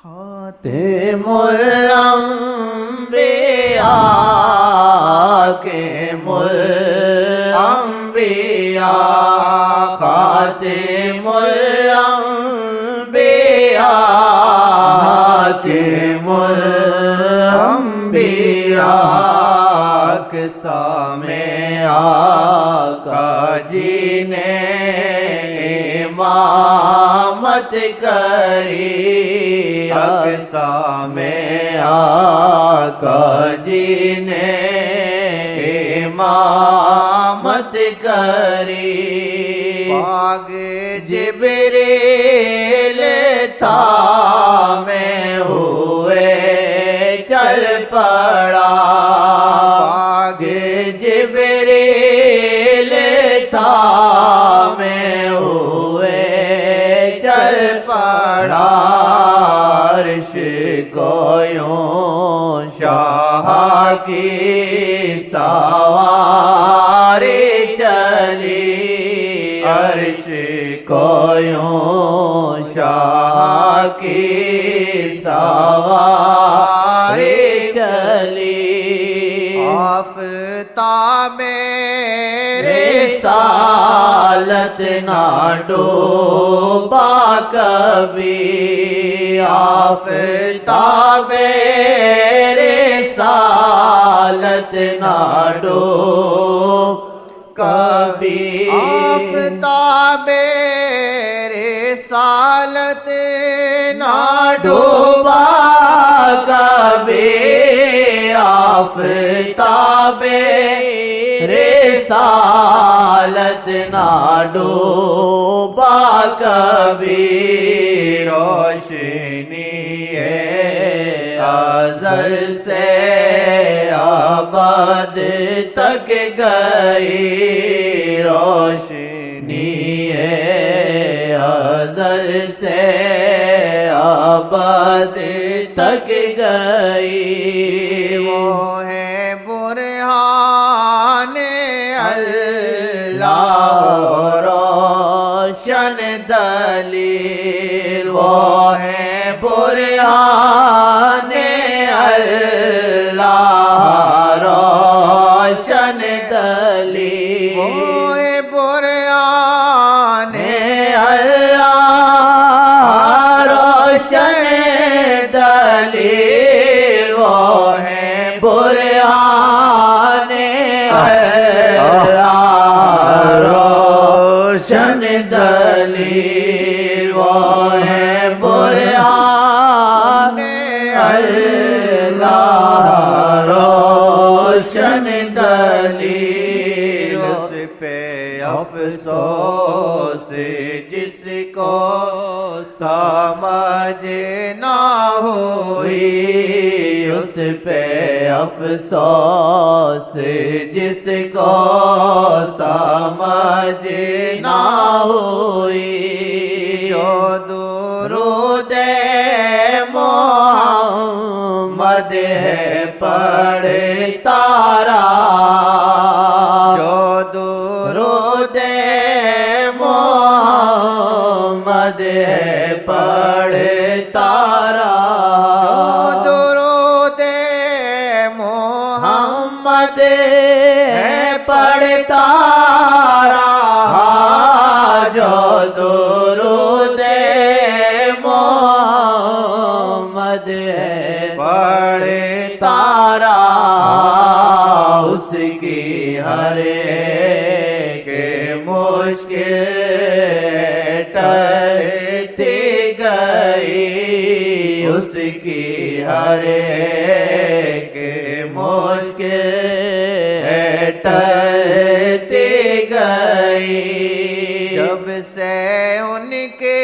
خاتم الانبیاء خاتم الانبیاء خاتم الانبیاء خاتم الانبیاء سامع آقا جی نے امامت کری سامع آقا جی نے امامت کری باغ جبریل تھامے ہوئے چل پڑا باغ جبریل تھامے ہوئے چل پڑا عرش کو یوں شاہ کی سواری چلی عرش کو یوں شاہ کی سواری چلی آفتاب رسالت نہ ڈوبا کبھی آفتاب رسالت نہ ڈوب کبھی آفتاب رسالت نہ ڈوبا کبھی آفتاب رسالت نہ ڈوبا کبھی روشنی ازل سے ابد تک گئی روشنی ازل سے ابد تک گئی وہ ہے برہان اللہ روشن دلیل وہ ہے برہان اللہ روشن دلیل وہ ہے برہان اللہ روشن دلیل وہ ہے برہان اللہ روشن دلیل وہ ہے برہان اللہ روشن دلیل اس پہ افسوس جس کو سمجھ نہ ہوئی اس پہ افسوس جس کو سمجھ نہ ہوئی او درود محمد ہے پڑھتا رہا جو درود محمد ہے پڑھتا رہا درود محمد ہے پڑھتا رہا جو درود محمد ہے پڑھتا رہا اس کی ہر ایک مشکل ٹلتی گئی اس کی ہر ایک مشکل ٹلتی گئی جب سے ان کے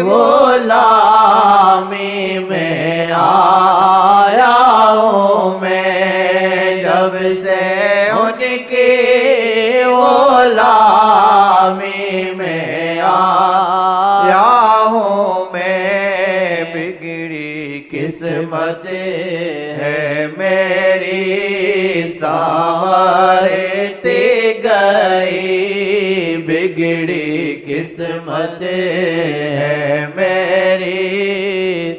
غلامی میں آیا ہوں میں جب سے ان کی غلامی میں آیا ہوں میں بگڑی قسمت ہے میری سنورتی گئی بگڑی قسمت ہے میری